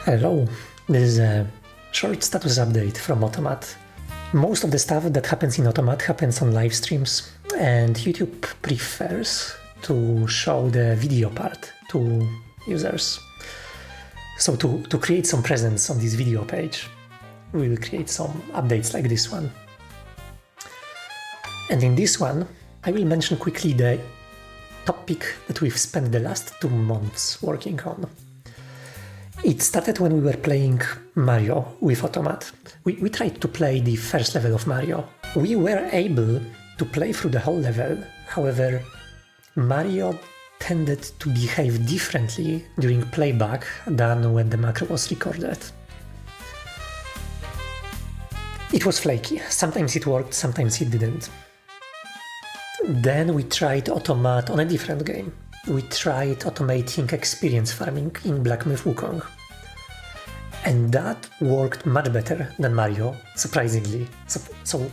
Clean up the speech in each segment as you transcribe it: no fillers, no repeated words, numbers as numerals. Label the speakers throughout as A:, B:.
A: Hello, this is a short status update from Automat. Most of the stuff that happens in Automat happens on live streams, and YouTube prefers to show the video part to users. So to create some presence on this video page, we will create some updates like this one. And in this one, I will mention quickly the topic that we've spent the last 2 months working on. It started when we were playing Mario with Automat. We tried to play the first level of Mario. We were able to play through the whole level, however, Mario tended to behave differently during playback than when the macro was recorded. It was flaky, sometimes it worked, sometimes it didn't. Then we tried Automat on a different game. We tried automating experience farming in Black Myth Wukong. And that worked much better than Mario, surprisingly. So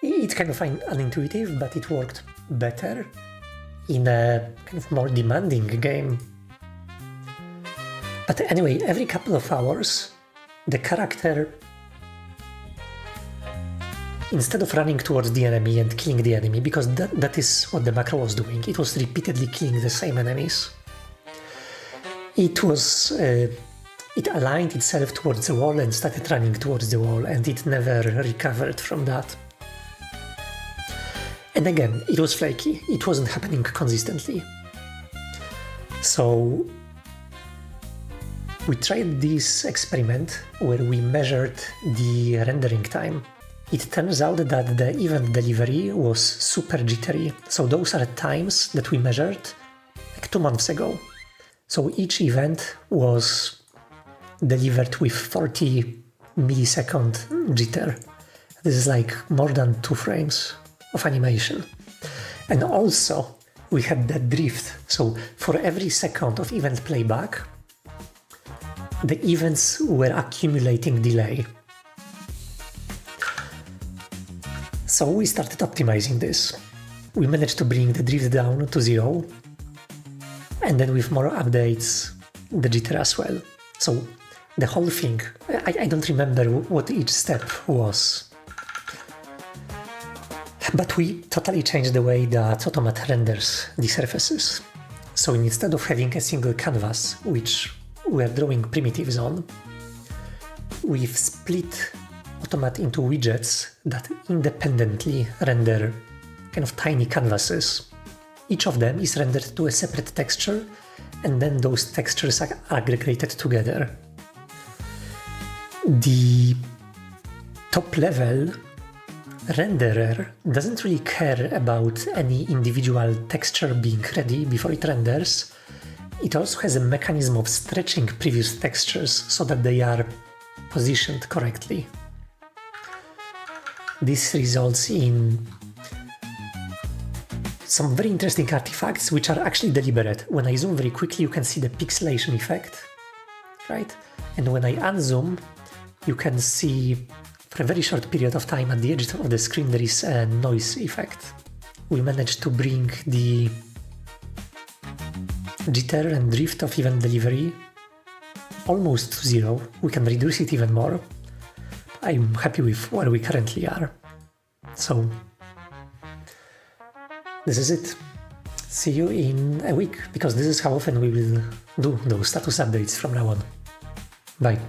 A: it's kind of unintuitive, but it worked better in a kind of more demanding game. But anyway, every couple of hours, the character, instead of running towards the enemy and killing the enemy, because that is what the macro was doing, it was repeatedly killing the same enemies. It aligned itself towards the wall and started running towards the wall, and it never recovered from that. And again, it was flaky, it wasn't happening consistently. So we tried this experiment where we measured the rendering time. It turns out that the event delivery was super jittery. So those are times that we measured like 2 months ago. So each event was delivered with 40 millisecond jitter. This is like more than 2 frames of animation. And also we had that drift. So for every second of event playback, the events were accumulating delay. So we started optimizing this. We managed to bring the drift down to 0, and then with more updates, the jitter as well. So the whole thing, I don't remember what each step was. But we totally changed the way that Automat renders the surfaces. So instead of having a single canvas, which we're drawing primitives on, we've split Automat into widgets that independently render kind of tiny canvases. Each of them is rendered to a separate texture, and then those textures are aggregated together. The top level renderer doesn't really care about any individual texture being ready before it renders. It also has a mechanism of stretching previous textures so that they are positioned correctly. This results in some very interesting artifacts which are actually deliberate. When I zoom very quickly, you can see the pixelation effect, right? And when I unzoom, you can see for a very short period of time at the edge of the screen there is a noise effect. We managed to bring the jitter and drift of event delivery almost to 0. We can reduce it even more. I'm happy with where we currently are. So this is it. See you in a week, because this is how often we will do those status updates from now on. Bye.